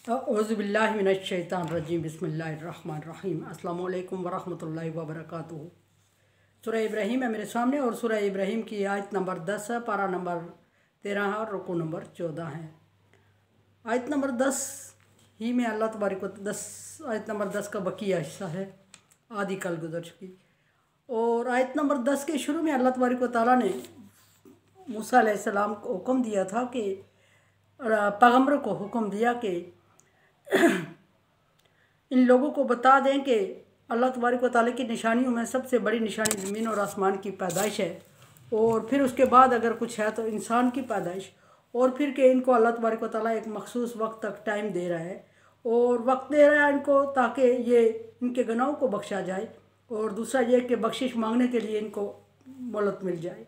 औज़ुबिल्लाहि मिनश्शैतानिर्रजीम बिस्मिल्लाहिर्रहमानिर्रहीम अस्सलामु अलैकुम वरहमतुल्लाहि वबरकातुहू। सूरह इब्राहीम है मेरे सामने और सूरह इब्राहीम की आयत नंबर 10 है, पारा नंबर 13 है और रुकू नंबर 14 है। आयत नंबर 10 ही में अल्लाह तबारक व आयत नंबर 10 का बकिया हिस्सा है, आधी कल गुजर चुकी। और आयत नंबर 10 के शुरू में अल्लाह तबारक व तआला ने मूसा अलैहिस्सलाम को हुक्म दिया था कि पैगम्बर को हुक्म दिया कि इन लोगों को बता दें कि अल्लाह तबारक व तआला की निशानियों में सबसे बड़ी निशानी ज़मीन और आसमान की पैदाइश है, और फिर उसके बाद अगर कुछ है तो इंसान की पैदाइश, और फिर कि इनको अल्लाह तबारक व तआला एक मखसूस वक्त तक टाइम दे रहा है और वक्त दे रहा है इनको ताकि ये इनके गुनाहों को बख्शा जाए, और दूसरा ये कि बख्शिश मांगने के लिए इनको मोहलत मिल जाए।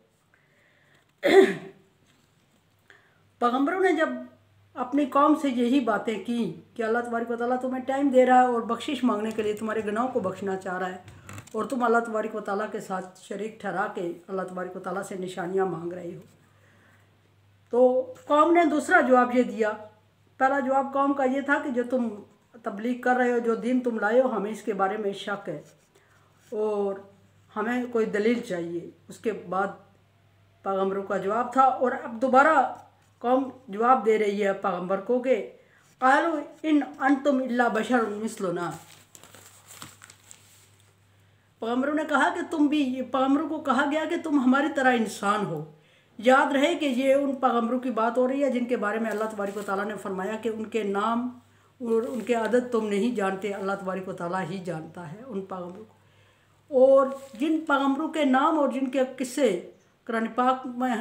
पैगम्बरों ने जब अपनी कौम से यही बातें की कि अल्लाह तबारक व तआला तुम्हें टाइम दे रहा है और बख्शिश मांगने के लिए तुम्हारे गुनाहों को बख्शना चाह रहा है, और तुम अल्लाह तबारक व तआला के साथ शरीक ठहरा के अल्लाह तबारक व तआला से निशानियां मांग रहे हो, तो कौम ने दूसरा जवाब ये दिया। पहला जवाब कौम का ये था कि जो तुम तबलीग कर रहे हो, जो दीन तुम लाए हो, हमें इसके बारे में शक है और हमें कोई दलील चाहिए। उसके बाद पैगम्बरों का जवाब था, और अब दोबारा कौम जवाब दे रही है पैगम्बर को कि क़ालू इन अंतुम इल्ला बशर मिस्लुना। पैगम्बरों ने कहा कि तुम भी, पैगम्बरों को कहा गया कि तुम हमारी तरह इंसान हो। याद रहे कि ये उन पैगम्बरों की बात हो रही है जिनके बारे में अल्लाह तबारक व तआला ने फरमाया कि उनके नाम और उनके आदत तुम नहीं जानते, अल्लाह तबारक व तआला ही जानता है उन पैगम्बरों को। और जिन पैगम्बरों के नाम और जिनके किस्से कुरान पाक में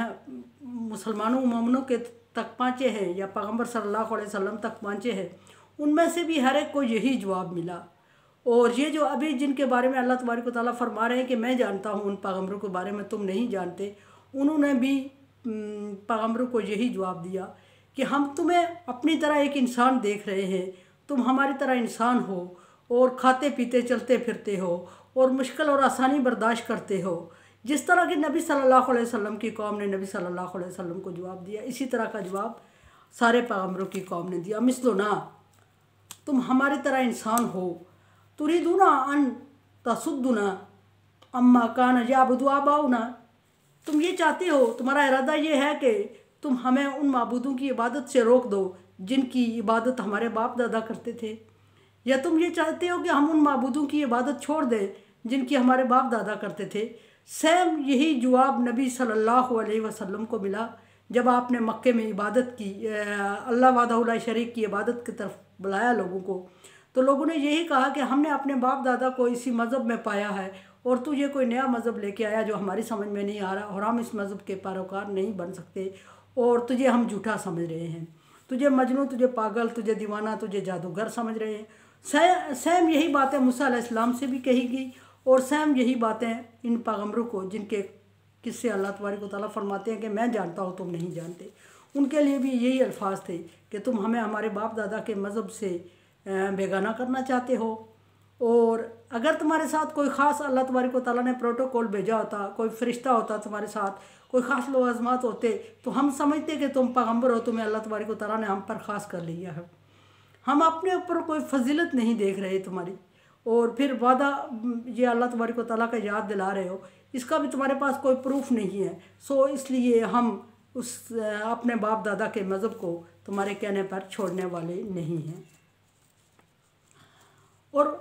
मुसलमानों मोमिनों के तक पहुँचे हैं या पैगम्बर सल्लल्लाहु अलैहि वसल्लम तक पहुँचे हैं, उनमें से भी हर एक को यही जवाब मिला। और ये जो अभी जिनके बारे में अल्लाह तबारक व तआला फरमा रहे हैं कि मैं जानता हूँ उन पैगम्बरों के बारे में तुम नहीं जानते, उन्होंने भी पैगम्बरों को यही जवाब दिया कि हम तुम्हें अपनी तरह एक इंसान देख रहे हैं, तुम हमारी तरह इंसान हो और खाते पीते चलते फिरते हो और मुश्किल और आसानी बर्दाश्त करते हो। जिस तरह की नबी सल्लल्लाहु अलैहि वसल्लम की कौम ने नबी सल्लल्लाहु अलैहि वसल्लम को जवाब दिया, इसी तरह का जवाब सारे पैगम्बरों की कौम ने दिया। मिस्लुना, तुम हमारी तरह इंसान हो। तुरीदुना अन तसुद्दुना अम्मा कान याबुदु आबाउना, तुम ये चाहते हो, तुम्हारा इरादा ये है कि तुम हमें उन माबूदों की इबादत से रोक दो जिनकी इबादत हमारे बाप दादा करते थे, या तुम ये चाहते हो कि हम उन माबूदों की इबादत छोड़ दें जिनकी हमारे बाप दादा करते थे। सेम यही जवाब नबी सल्लल्लाहु अलैहि वसल्लम को मिला जब आपने मक्के में इबादत की, अल्लाह वाहदहु शरीक की इबादत की तरफ बुलाया लोगों को, तो लोगों ने यही कहा कि हमने अपने बाप दादा को इसी मज़हब में पाया है और तू ये कोई नया मज़हब लेके आया जो हमारी समझ में नहीं आ रहा, और हम इस मज़हब के पैरोकार नहीं बन सकते, और तुझे हम झूठा समझ रहे हैं, तुझे मजनू, तुझे पागल, तुझे दीवाना, तुझे जादूगर समझ रहे हैं। सेम यही बातें मूसा अलैहिस्सलाम से भी कही गई, और सेम यही बातें इन पैगम्बरों को जिनके किस्से अल्लाह तबारक व तआला फरमाते हैं कि मैं जानता हूँ तुम नहीं जानते, उनके लिए भी यही अल्फाज थे कि तुम हमें हमारे बाप दादा के मज़हब से बेगाना करना चाहते हो। और अगर तुम्हारे साथ कोई ख़ास अल्लाह तबारक व तआला ने प्रोटोकॉल भेजा होता, कोई फ़रिश्ता होता तुम्हारे साथ, कोई ख़ास लवाज़मात होते, तो हम समझते कि तुम पैगम्बर हो, तुम्हें अल्लाह तबारक व तआला ने हम पर ख़ास कर लिया है। हम अपने ऊपर कोई फजीलत नहीं देख रहे तुम्हारी, और फिर वादा ये अल्लाह तबारक व तआला का याद दिला रहे हो, इसका भी तुम्हारे पास कोई प्रूफ नहीं है। सो इसलिए हम उस अपने बाप दादा के मज़हब को तुम्हारे कहने पर छोड़ने वाले नहीं हैं। और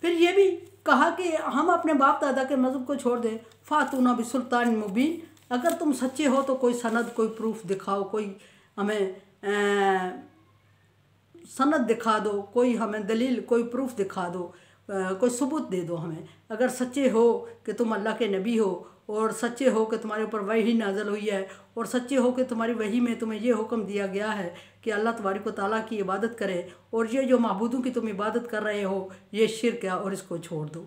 फिर ये भी कहा कि हम अपने बाप दादा के मज़हब को छोड़ दें, फ़ातूना बिसुल्तान मुबीन, अगर तुम सच्चे हो तो कोई सनद, कोई प्रूफ दिखाओ, कोई हमें सनद दिखा दो, कोई हमें दलील, कोई प्रूफ दिखा दो, कोई सबूत दे दो हमें। अगर सच्चे हो कि तुम अल्लाह के नबी हो, और सच्चे हो कि तुम्हारे ऊपर वही नाज़िल हुई है, और सच्चे हो कि तुम्हारी वही में तुम्हें ये हुक्म दिया गया है कि अल्लाह तबारक व तआला की इबादत करे, और ये जो माबूदों की तुम इबादत कर रहे हो ये शिर्क है और इसको छोड़ दो।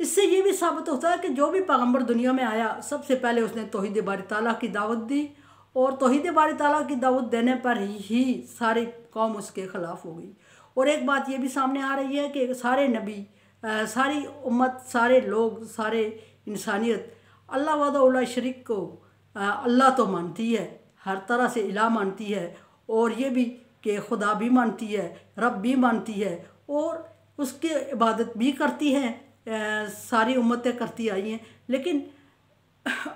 इससे ये भी साबित होता है कि जो भी पैगम्बर दुनिया में आया सबसे पहले उसने तौहीद बारी ताला की दावत दी, और तौहीद बारी ताला की दावत देने पर ही सारी कौम उसके ख़िलाफ़ हो गई। और एक बात ये भी सामने आ रही है कि सारे नबी, सारी उम्मत, सारे लोग, सारे इंसानियत अल्लाह वाहदहु शरीक को अल्लाह तो मानती है, हर तरह से इलाह मानती है, और ये भी कि खुदा भी मानती है, रब भी मानती है और उसकी इबादत भी करती हैं, सारी उम्मतें करती आई हैं, लेकिन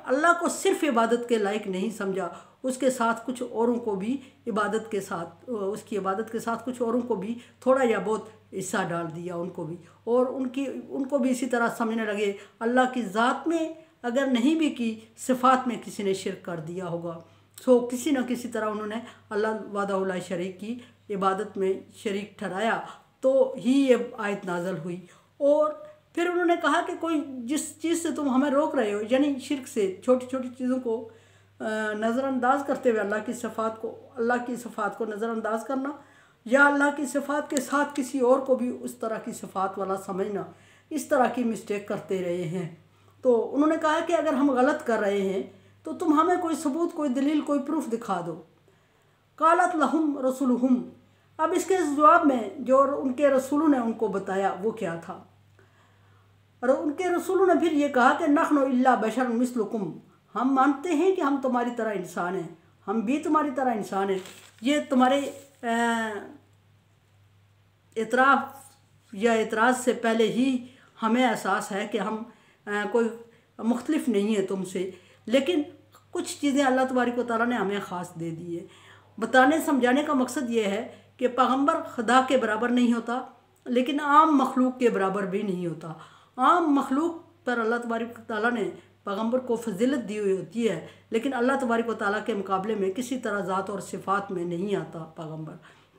अल्लाह को सिर्फ इबादत के लायक नहीं समझा, उसके साथ कुछ औरों को भी इबादत के साथ, उसकी इबादत के साथ कुछ औरों को भी थोड़ा या बहुत हिस्सा डाल दिया उनको भी, और उनको भी इसी तरह समझने लगे अल्लाह की ज़ात में अगर नहीं भी की, सिफ़ात में किसी ने शिरक कर दिया होगा। सो किसी न किसी तरह उन्होंने अल्लाह वहदहू ला शरीक की इबादत में शरीक ठहराया, तो ही ये आयत नाज़ल हुई। और फिर उन्होंने कहा कि कोई जिस चीज़ से तुम हमें रोक रहे हो, यानी शिरक से, छोटी छोटी चीज़ों को नज़रअंदाज करते हुए अल्लाह की सिफ़ात को नज़रअंदाज करना, या अल्लाह की सिफ़ात के साथ किसी और को भी उस तरह की सिफ़ात वाला समझना, इस तरह की मिस्टेक करते रहे हैं। तो उन्होंने कहा कि अगर हम गलत कर रहे हैं तो तुम हमें कोई सबूत, कोई दलील, कोई प्रूफ दिखा दो। कालत लहुम रसूलुहुम, अब इसके जवाब में जो उनके रसूलों ने उनको बताया वो क्या था, और उनके रसूलों ने फिर ये कहा कि नहनु इल्ला बशर मिस्लुकुम, हम मानते हैं कि हम तुम्हारी तरह इंसान हैं, हम भी तुम्हारी तरह इंसान हैं। ये तुम्हारे इतराफ़ या इतराज़ से पहले ही हमें एहसास है कि हम कोई मुख्तलिफ नहीं है तुमसे, लेकिन कुछ चीज़ें अल्लाह तबारक व तआला ने हमें ख़ास दे दी है। बताने समझाने का मकसद ये है कि पैगम्बर खुदा के बराबर नहीं होता, लेकिन आम मखलूक के बराबर भी नहीं होता। आम मखलूक पर अल्लाह तबारक व तआला ने पैगम्बर को फजीलत दी हुई होती है, लेकिन अल्लाह तबारक व तआला के मुकाबले में किसी तरह ज़ात और सिफ़ात में नहीं आता।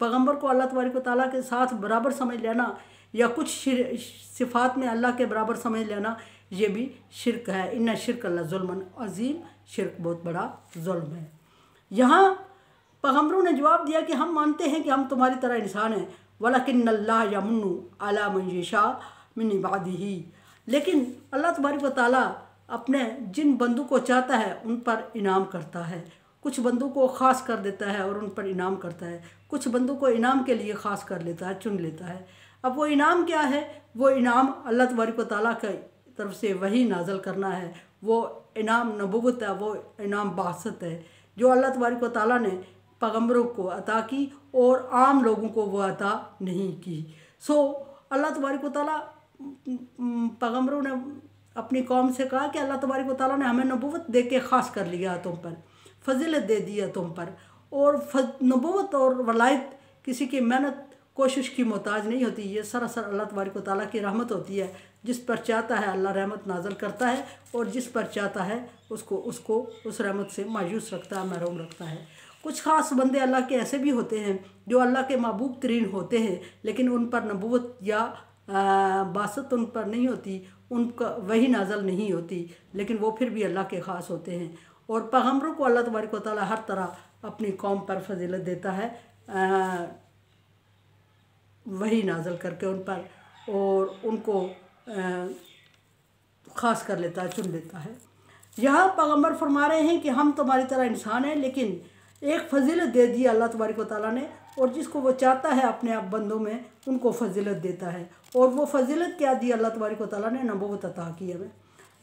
पैगम्बर को अल्लाह तबारक व तआला के साथ बराबर समझ लेना या कुछ सिफ़ात में अल्लाह के बराबर समझ लेना, ये भी शिरक है। इन्ना शिरक अल्लाह ज़ुल्मन अज़ीम, शिरक बहुत बड़ा जुल्म है। यहाँ पैगम्बरों ने जवाब दिया कि हम मानते हैं कि हम तुम्हारी तरह इंसान हैं, वलकिन्नल्लाह यमुन्नु अला मन यशा मिन इबादिही, लेकिन अल्लाह तबारक व तआला अपने जिन बंदों को चाहता है उन पर इनाम करता है। कुछ बंदों को ख़ास कर देता है और उन पर इनाम करता है, कुछ बंदों को इनाम के लिए ख़ास कर लेता है, चुन लेता है। अब वो इनाम क्या है? वो इनाम अल्लाह तबारक व तआला की तरफ से वही नाज़ल करना है, वो इनाम नबुव्वत है, वो इनाम बासत है जो अल्लाह तबारक व तआला ने पैगम्बरों को अता की और आम लोगों को वो अता नहीं की। सो अल्लाह तबारक व तआला पैगम्बरों ने अपनी कौम से कहा कि अल्लाह तबारक व तआला ने हमें नबुव्वत दे के ख़ास कर लिया तुम पर, फजीलत दे दी है तुम पर, और नबुव्वत और वलायत किसी की मेहनत कोशिश की मोहताज नहीं होती, ये सरासर अल्लाह तबारक व तआला की रहमत होती है। जिस पर चाहता है अल्लाह रहमत नाज़ल करता है और जिस पर चाहता है उसको उस रहमत से मायूस रखता है, महरूम रखता है। कुछ ख़ास बंदे अल्लाह के ऐसे भी होते हैं जो अल्लाह के महबूब तरीन होते हैं, लेकिन उन पर नबुव्वत या बासत उन पर नहीं होती, उनका वही नाज़ल नहीं होती, लेकिन वो फिर भी अल्लाह के ख़ास होते हैं। और पैगम्बरों को अल्लाह तबारक व तआला हर तरह अपनी कौम पर फजीलत देता है, वही नाज़ल करके उन पर, और उनको ख़ास कर लेता है, चुन लेता है। यहाँ पैगम्बर फरमा रहे हैं कि हम तुम्हारी तरह इंसान हैं, लेकिन एक फजीलत दे दी अल्लाह तबारक व तआला ने, और जिसको वो चाहता है अपने आप बंदों में उनको फजीलत देता है। और वो फजीलत क्या दी अल्लाह तबारक व तआला ने? नबुव्वत अता की हमें।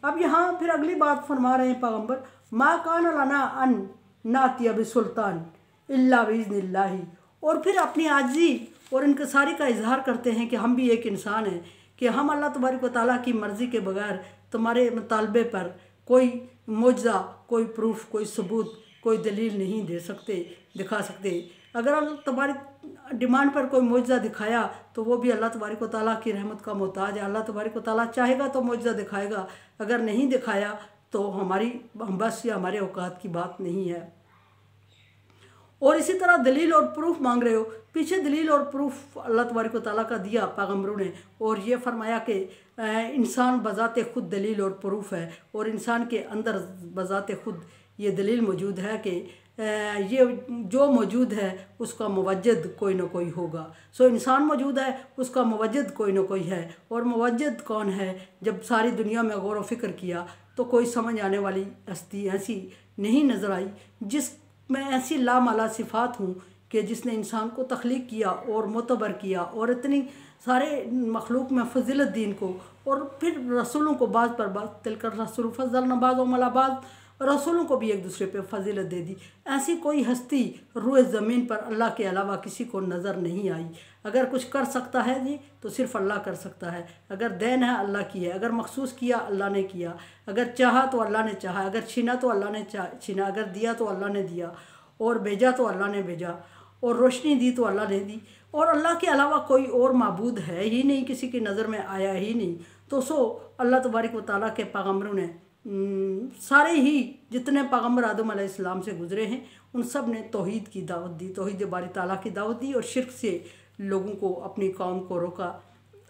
अब यहाँ फिर अगली बात फरमा रहे हैं पैगम्बर, मा कान लना अन नातिया बिसुल्तान इल्ला बिइज़्निल्लाही, और फिर अपनी आजिज़ी और इनकसारी का इजहार करते हैं कि हम भी एक इंसान हैं, कि हम अल्लाह तबारक व तआला की मर्ज़ी के बगैर तुम्हारे मुतालबे पर कोई मुआज़ा, कोई प्रूफ, कोई सबूत, कोई दलील नहीं दिखा सकते। अगर तुम्हारी डिमांड पर कोई मुआज़ा दिखाया तो वो भी अल्लाह तबारक व तआला की रहमत का मोहताज है। अल्लाह तबारक व तआला चाहेगा तो मुआज़ा दिखाएगा, अगर नहीं दिखाया तो हमारी बस या हमारे औकात की बात नहीं है। और इसी तरह दलील और प्रूफ मांग रहे हो, पीछे दलील और प्रूफ अल्लाह तबारक व तआला का दिया पैगम्बरों ने, और ये फरमाया कि इंसान बज़ाते ख़ुद दलील और प्रूफ है, और इंसान के अंदर बज़ाते ख़ुद ये दलील मौजूद है कि ये जो मौजूद है उसका मुवज्जद कोई ना कोई होगा। सो इंसान मौजूद है, उसका मुवज्जद कोई ना कोई है। और मुवज्जद कौन है? जब सारी दुनिया में गौर व फिक्र किया तो कोई समझ आने वाली हस्ती ऐसी नहीं नज़र आई जिसमें ऐसी लामाला सिफ़ात हूँ कि जिसने इंसान को तख्लीक किया और मोतबर किया और इतनी सारे मखलूक में फजीलत दी इनको, और फिर रसूलों को बाज़ पर बाज़ तिलकर रसूल फज़्ज़लना बाज़ व अला बाज़ रसूलों को भी एक दूसरे पे फजीलत दे दी। ऐसी कोई हस्ती रूए ज़मीन पर अल्लाह के अलावा किसी को नज़र नहीं आई। अगर कुछ कर सकता है जी तो सिर्फ अल्लाह कर सकता है। अगर देन है अल्लाह की है, अगर मखसूस किया अल्लाह ने किया, अगर चाहा तो अल्लाह ने चाहा, अगर छीना तो अल्लाह ने छीना, अगर दिया तो अल्लाह ने दिया, और भेजा तो अल्लाह ने भेजा, और रोशनी दी तो अल्लाह ने दी। और अल्लाह के अलावा कोई और माबूद है ही नहीं, किसी की नज़र में आया ही नहीं। तो अल्लाह तबारक व तआला के पैगम्बरों ने सारे ही जितने पैगम्बर आदम अलैहिस्सलाम से गुजरे हैं उन सब ने तौहीद की दावत दी, तौहीद बारी ताला की दावत दी और शिर्क से लोगों को, अपनी कौम को रोका।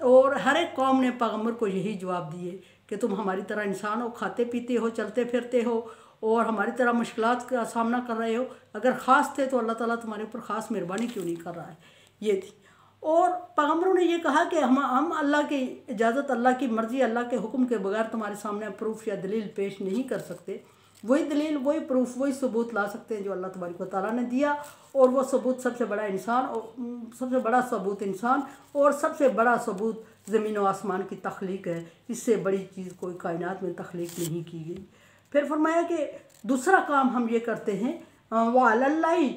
और हर एक कौम ने पैगम्बर को यही जवाब दिए कि तुम हमारी तरह इंसान हो, खाते पीते हो, चलते फिरते हो और हमारी तरह मुश्किलात का सामना कर रहे हो। अगर ख़ास थे तो अल्लाह ताला तुम्हारे ऊपर ख़ास मेहरबानी क्यों नहीं कर रहा है। ये थी। और पैगम्बरों ने ये कहा कि हम अल्लाह की इजाज़त, अल्लाह की मर्ज़ी, अल्लाह के हुक्म के बगैर तुम्हारे सामने प्रूफ या दलील पेश नहीं कर सकते। वही दलील, वही प्रूफ, वही सबूत ला सकते हैं जो अल्लाह तबारक व तआला ने दिया। और वो सबूत सबसे बड़ा इंसान, और सबसे बड़ा सबूत इंसान, और सबसे बड़ा सबूत ज़मीन व आसमान की तख्लीक है। इससे बड़ी चीज़ कोई कायनात में तख्लीक नहीं की गई। फिर फरमाया कि दूसरा काम हम ये करते हैं, वह अल्लाह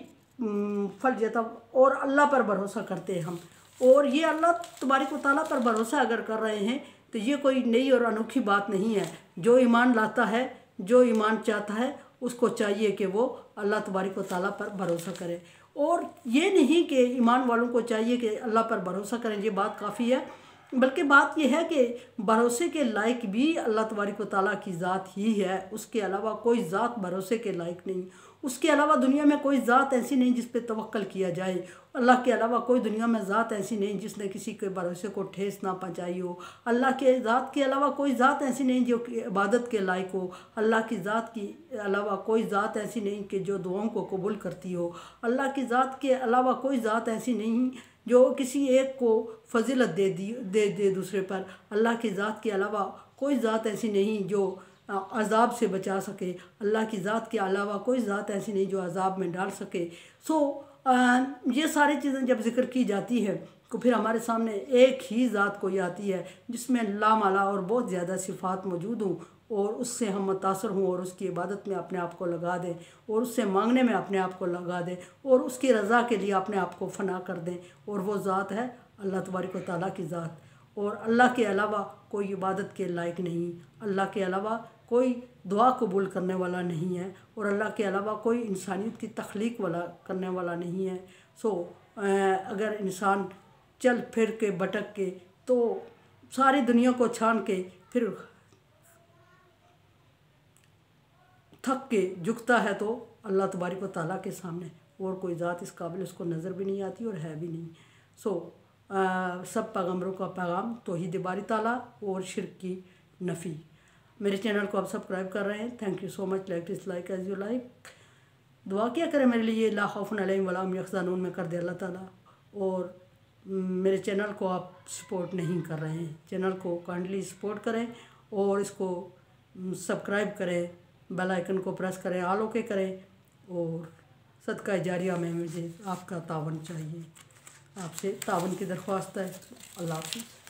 फलजता, और अल्लाह पर भरोसा करते हैं हम। और ये अल्लाह तबारक व तआला पर भरोसा अगर कर रहे हैं तो ये कोई नई और अनोखी बात नहीं है। जो ईमान लाता है, जो ईमान चाहता है, उसको चाहिए कि वो अल्लाह तबारक व तआला पर भरोसा करे। और ये नहीं कि ईमान वालों को चाहिए कि अल्लाह पर भरोसा करें, ये बात काफ़ी है, बल्कि बात यह है कि भरोसे के लायक भी अल्लाह तबारक व तआला की ज़ात ही है। उसके अलावा कोई ज़ात भरोसे के लायक नहीं। उसके अलावा दुनिया में कोई ज़ात ऐसी नहीं जिस पे तवक्कल किया जाए। अल्लाह के अलावा कोई दुनिया में ज़ात ऐसी नहीं जिसने किसी के भरोसे को ठेस ना पहुँचाई हो। अल्लाह के ज़ात के अलावा कोई ज़ात ऐसी नहीं जो कि इबादत के लायक हो। अल्लाह की ज़ात के अलावा कोई ज़ात ऐसी नहीं कि जो दुआओं को कबूल करती हो। अल्लाह की ज़ात के अलावा कोई ज़ात ऐसी नहीं जो किसी एक को फजीलत दे दूसरे पर। अल्लाह की ज़ात के अलावा कोई ज़ात ऐसी नहीं जो अज़ाब से बचा सके। अल्लाह की ज़ात के अलावा कोई ज़ात ऐसी नहीं जो अज़ाब में डाल सके। ये सारी चीज़ें जब जिक्र की जाती है तो फिर हमारे सामने एक ही ज़ात कोई आती है जिसमें लामाला और बहुत ज़्यादा सिफ़ात मौजूद हों, और उससे हम मुतासर हों और उसकी इबादत में अपने आप को लगा दें, और उससे मांगने में अपने आप को लगा दें, और उसकी रज़ा के लिए अपने आप को फ़ना कर दें। और वो ज़ात है अल्लाह तबारक व तआला की ज़ात। और अल्लाह के अलावा कोई इबादत के लायक नहीं, अल्लाह के अलावा कोई दुआ कबूल करने वाला नहीं है, और अल्लाह के अलावा कोई इंसानियत की तख्लीक वाला करने वाला नहीं है। अगर इंसान चल फिर के भटक के तो सारी दुनिया को छान के फिर थक के झुकता है तो अल्लाह तबारक व तआला के सामने और कोई ज़ात इस काबिल उसको नज़र भी नहीं आती और है भी नहीं। सब पैगम्बरों का पैगाम तौहीद बारी ताला और शिर्क की नफ़ी। मेरे चैनल को आप सब्सक्राइब कर रहे हैं, thank you so much. Like as you like. दुआ क्या करें मेरे लिए, ला खौफुन अलैहिम वला हुम यहज़नून में कर दे अल्लाह ताला। और मेरे चैनल को आप सपोर्ट नहीं कर रहे हैं, चैनल को काइंडली सपोर्ट करें और इसको सब्सक्राइब करें, बेल आइकन को प्रेस करें, ऑल ओके करें। और सदका जारिया में मुझे आपका तावन चाहिए, आपसे तावन की दरख्वास्त है। अल्लाह हाफ़िज़।